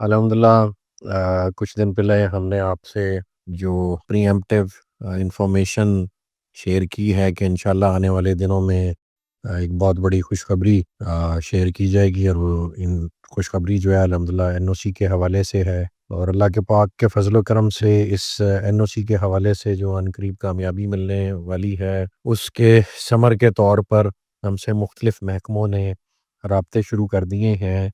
الحمدللہ کچھ دن پہلے ہم نے آپ سے جو پری ایمپٹیو انفارمیشن شیئر کی ہے کہ انشاءاللہ آنے والے دنوں میں ایک بہت بڑی خوشخبری شیئر کی جائے گی، اور وہ خوشخبری جو ہے الحمدللہ این او سی کے حوالے سے ہے، اور اللہ کے پاک کے فضل و کرم سے اس این او سی کے حوالے سے جو عنقریب کامیابی ملنے والی ہے اس کے ثمر کے طور پر ہم سے مختلف محکموں نے رابطے شروع کر دیے ہیں،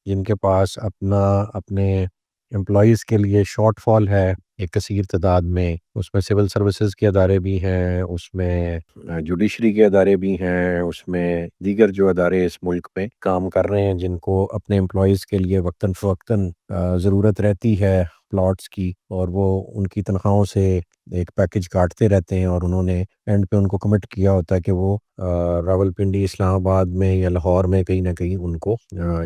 جن کے پاس اپنے امپلائیز کے لیے شارٹ فال ہے ایک کثیر تعداد میں۔ اس میں سول سروسز کے ادارے بھی ہیں، اس میں جوڈیشری کے ادارے بھی ہیں، اس میں دیگر جو ادارے اس ملک میں کام کر رہے ہیں جن کو اپنے امپلائیز کے لیے وقتاً فوقتاً ضرورت رہتی ہے پلاٹس کی، اور وہ ان کی تنخواہوں سے ایک پیکج کاٹتے رہتے ہیں، اور انہوں نے اینڈ پہ ان کو کمٹ کیا ہوتا ہے کہ وہ راولپنڈی، اسلام آباد میں یا لاہور میں کہیں نہ کہیں ان کو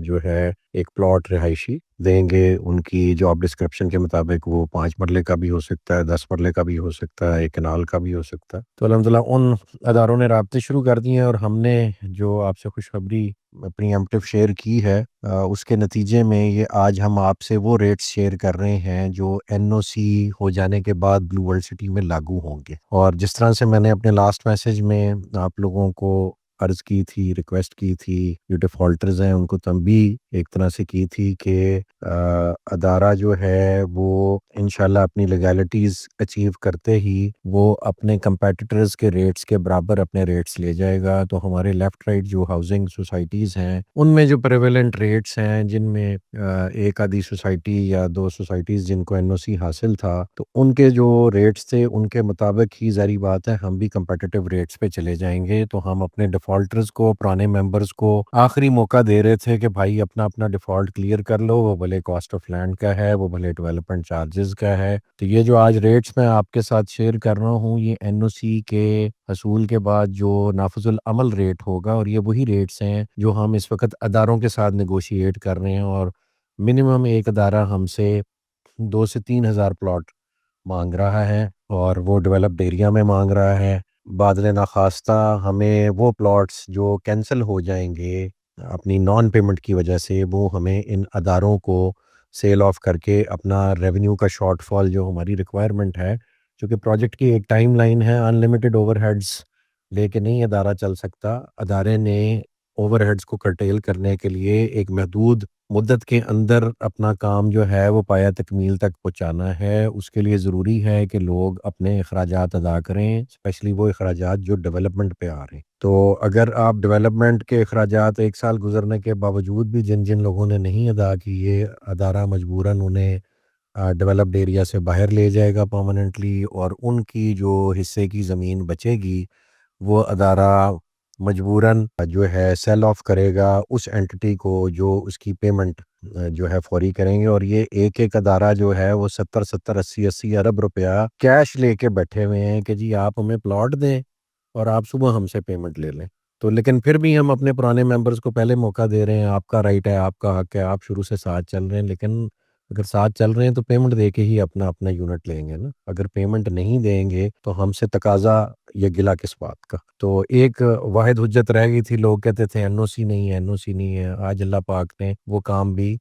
جو ہے ایک پلاٹ رہائشی دیں گے۔ ان کی جاب ڈسکرپشن کے مطابق وہ 5 مرلے کا بھی ہو سکتا ہے، 10 مرلے کا بھی ہو سکتا ہے، 1 کنال کا بھی ہو سکتا ہے۔ تو الحمدللہ ان اداروں نے رابطے شروع کر دیے ہیں، اور ہم نے جو آپ سے خوشخبری پری ایمپٹیو شیئر کی ہے اس کے نتیجے میں یہ آج ہم آپ سے وہ ریٹس شیئر کر رہے ہیں جو این او سی ہو جانے کے بعد بلو ورلڈ سٹی میں لاگو ہوں گے۔ اور جس طرح سے میں نے اپنے لاسٹ میسج میں آپ لوگوں کو عرض کی تھی، ریکویسٹ کی تھی، جو ڈیفالٹرز ہیں ان کو تنبیہ ایک طرح سے کی تھی کہ ادارہ جو ہے وہ انشاءاللہ اپنی لیگالٹیز اچیو کرتے ہی وہ اپنے کمپیٹیٹرز کے ریٹس کے برابر اپنے ریٹس لے جائے گا۔ تو ہمارے لیفٹ رائٹ جو ہاؤسنگ سوسائٹیز ہیں ان میں جو پریویلنٹ ریٹس ہیں، جن میں ایک آدھی سوسائٹی یا 2 سوسائٹیز جن کو این او سی حاصل تھا، تو ان کے جو ریٹس تھے ان کے مطابق ہی ظاہری بات ہے ہم بھی کمپیٹیٹیو ریٹس پہ چلے جائیں گے۔ تو ہم اپنے ڈیفالٹرز کو، پرانے ممبرز کو آخری موقع دے رہے تھے کہ بھائی اپنا ڈیفالٹ کلیئر کر لو، وہ بھلے کاسٹ آف لینڈ کا ہے، وہ بھلے ڈیولپمنٹ چارجز کا ہے۔ تو یہ جو آج ریٹس میں آپ کے ساتھ شیئر کر رہا ہوں یہ این او سی کے حصول کے بعد جو نافذ العمل ریٹ ہوگا، اور یہ وہی ریٹس ہیں جو ہم اس وقت اداروں کے ساتھ نیگوشیٹ کر رہے ہیں، اور منیمم ایک ادارہ ہم سے 2 سے 3 ہزار پلاٹ مانگ رہا ہے، اور وہ ڈیولپڈ ایریا میں مانگ رہا ہے۔ بادل ناخواستہ ہمیں وہ پلاٹس جو کینسل ہو جائیں گے اپنی نان پیمنٹ کی وجہ سے، وہ ہمیں ان اداروں کو سیل آف کر کے اپنا ریونیو کا شارٹ فال جو ہماری ریکوائرمنٹ ہے، چونکہ پروجیکٹ کی ایک ٹائم لائن ہے، ان لمیٹڈ اوور ہیڈز لے کے نہیں ادارہ چل سکتا۔ ادارے نے اوور ہیڈز کو کرٹیل کرنے کے لیے ایک محدود مدت کے اندر اپنا کام جو ہے وہ پایہ تکمیل تک پہنچانا ہے۔ اس کے لیے ضروری ہے کہ لوگ اپنے اخراجات ادا کریں، اسپیشلی وہ اخراجات جو ڈیولپمنٹ پہ آ رہے ہیں۔ تو اگر آپ ڈیولپمنٹ کے اخراجات 1 سال گزرنے کے باوجود بھی جن لوگوں نے نہیں ادا کیے، ادارہ مجبوراً انہیں ڈیولپڈ ایریا سے باہر لے جائے گا پرماننٹلی، اور ان کی جو حصے کی زمین بچے گی وہ ادارہ مجبوراً جو ہے سیل آف کرے گا اس اینٹی کو جو اس کی پیمنٹ جو ہے فوری کریں گے۔ اور یہ ایک ادارہ جو ہے وہ 70 80 ارب روپیہ کیش لے کے بیٹھے ہوئے ہیں کہ جی آپ ہمیں پلاٹ دیں اور آپ صبح ہم سے پیمنٹ لے لیں۔ تو لیکن پھر بھی ہم اپنے پرانے ممبرز کو پہلے موقع دے رہے ہیں، آپ کا رائٹ ہے، آپ کا حق ہے، آپ شروع سے ساتھ چل رہے ہیں، لیکن اگر ساتھ چل رہے ہیں تو پیمنٹ دے کے ہی اپنا یونٹ لیں گے نا۔ اگر پیمنٹ نہیں دیں گے تو ہم سے تقاضا یا گلا کس بات کا۔ تو ایک واحد حجت رہ گئی تھی، لوگ کہتے تھے این او سی نہیں ہے، این او سی نہیں ہے۔ آج اللہ پاک نے وہ کام بھی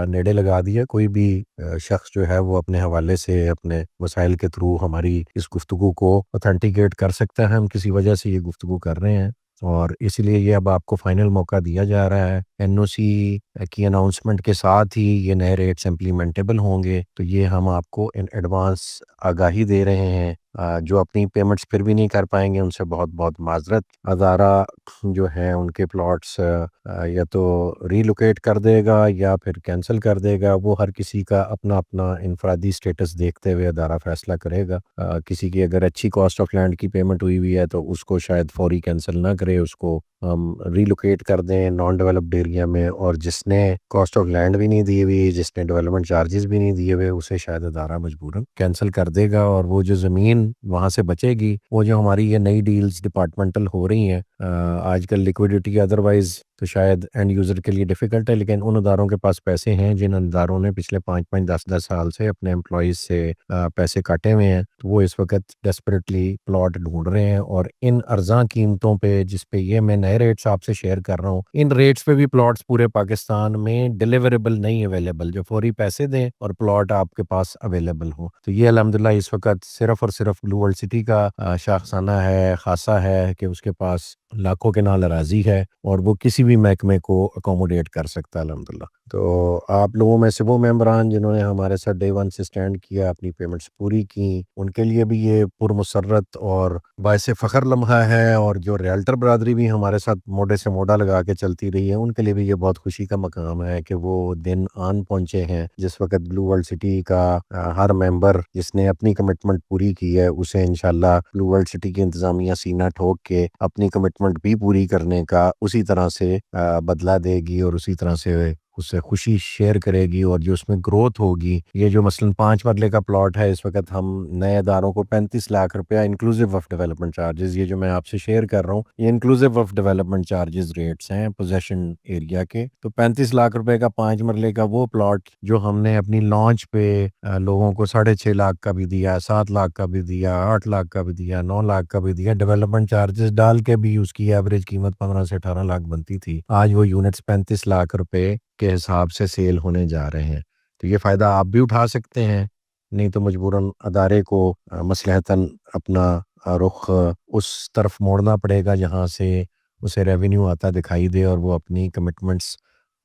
نیڑے لگا دیا۔ کوئی بھی شخص جو ہے وہ اپنے حوالے سے اپنے وسائل کے تھرو ہماری اس گفتگو کو اتھینٹیکیٹ کر سکتا ہے۔ ہم کسی وجہ سے یہ گفتگو کر رہے ہیں، اور اس لیے یہ اب آپ کو فائنل موقع دیا جا رہا ہے۔ این او سی کی اناؤنسمنٹ کے ساتھ ہی یہ نئے ریٹس امپلیمنٹیبل ہوں گے، تو یہ ہم آپ کو ان ایڈوانس آگاہی دے رہے ہیں۔ جو اپنی پیمنٹس پھر بھی نہیں کر پائیں گے ان سے بہت بہت معذرت۔ ادارہ جو ہے ان کے پلاٹس یا تو ری لوکیٹ کر دے گا یا پھر کینسل کر دے گا، وہ ہر کسی کا اپنا انفرادی سٹیٹس دیکھتے ہوئے ادارہ فیصلہ کرے گا۔ کسی کی اگر اچھی کاسٹ آف لینڈ کی پیمنٹ ہوئی ہے تو اس کو شاید فوری کینسل نہ کرے، اس کو ہم ری لوکیٹ کر دیں نان ڈیولپڈ ایریا میں، اور جس نے کاسٹ آف لینڈ بھی نہیں دی ہوئی، جس نے ڈیولپمنٹ چارجز بھی نہیں دیے ہوئے، اسے شاید ادارہ مجبوراً کینسل کر دے گا، اور وہ جو زمین وہاں سے بچے گی، وہ جو ہماری یہ نئی ڈیلز ڈپارٹمنٹل ہو رہی ہیں آج کل لکوڈیٹی ادروائز تو شاید اینڈ یوزر کے لیے ڈیفیکلٹ ہے، لیکن ان اداروں کے پاس پیسے ہیں جن اداروں نے پچھلے 5 5 10 10 سال سے اپنے امپلائیز سے پیسے کاٹے ہوئے ہیں، تو وہ اس وقت ڈیسپریٹلی پلاٹ ڈھونڈ رہے ہیں، اور ان ارزاں قیمتوں پہ جس پہ یہ میں نئے ریٹس آپ سے شیئر کر رہا ہوں، ان ریٹس پہ بھی پلاٹس پورے پاکستان میں ڈیلیوریبل نہیں اویلیبل، جو فوری پیسے دیں اور پلاٹ آپ کے پاس اویلیبل ہو۔ تو یہ الحمدللہ اس وقت صرف اور صرف بلو ورلڈ سٹی کا شاخسانہ ہے، خاصہ ہے کہ اس کے پاس لاکھوں کے نال اراضی ہے اور وہ کسی بھی محکمے کو اکوموڈیٹ کر سکتا ہے الحمدللہ۔ تو آپ لوگوں میں سے وہ ممبران جنہوں نے ہمارے ساتھ ڈے ون سے سٹینڈ کیا، اپنی پیمنٹس پوری کی، ان کے لیے بھی یہ پرمسرت اور باعث فخر لمحہ ہے، اور جو ریالٹر برادری بھی ہمارے ساتھ موڈے سے موڈا لگا کے چلتی رہی ہے، ان کے لیے بھی یہ بہت خوشی کا مقام ہے کہ وہ دن آن پہنچے ہیں جس وقت بلو ورلڈ سٹی کا ہر ممبر جس نے اپنی کمٹمنٹ پوری کی ہے اسے انشاءاللہ بلو ورلڈ سٹی کی انتظامیہ سینہ ٹھوک کے اپنی کمٹمنٹ بھی پوری کرنے کا اسی طرح سے بدلہ دے گی، اور اسی طرح سے اس سے خوشی شیئر کرے گی، اور جو اس میں گروتھ ہوگی، یہ جو مثلا 5 مرلے کا پلاٹ ہے اس وقت ہم نئے اداروں کو 35 لاکھ روپیہ انکلوزیو آف ڈیولپمنٹ چارجز، یہ جو میں آپ سے شیئر کر رہا ہوں یہ inclusive of development charges rates ہیں پوزیشن ایریا کے، تو 35 لاکھ روپے کا 5 مرلے کا وہ پلاٹ جو ہم نے اپنی لانچ پہ لوگوں کو 6.5 لاکھ کا بھی دیا، 7 لاکھ کا بھی دیا، 8 لاکھ کا بھی دیا، 9 لاکھ کا بھی دیا، ڈیولپمنٹ چارجز ڈال کے بھی اس کی ایوریج قیمت 15 سے 18 لاکھ بنتی تھی، آج وہ یونٹس 35 لاکھ روپے کے حساب سے سیل ہونے جا رہے ہیں۔ تو یہ فائدہ آپ بھی اٹھا سکتے ہیں، نہیں تو مجبوراً ادارے کو مصلحتاً اپنا رخ اس طرف موڑنا پڑے گا جہاں سے اسے ریونیو آتا دکھائی دے، اور وہ اپنی کمٹمنٹس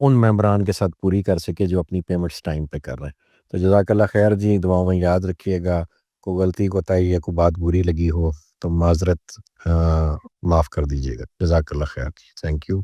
ان ممبران کے ساتھ پوری کر سکے جو اپنی پیمنٹس ٹائم پہ کر رہے ہیں۔ تو جزاک اللہ خیر جی، دعاؤں میں یاد رکھیے گا، کوئی غلطی کوتاہی یا کوئی بات بری لگی ہو تو معذرت معاف کر دیجیے گا۔ جزاک اللہ خیر، تھینک یو۔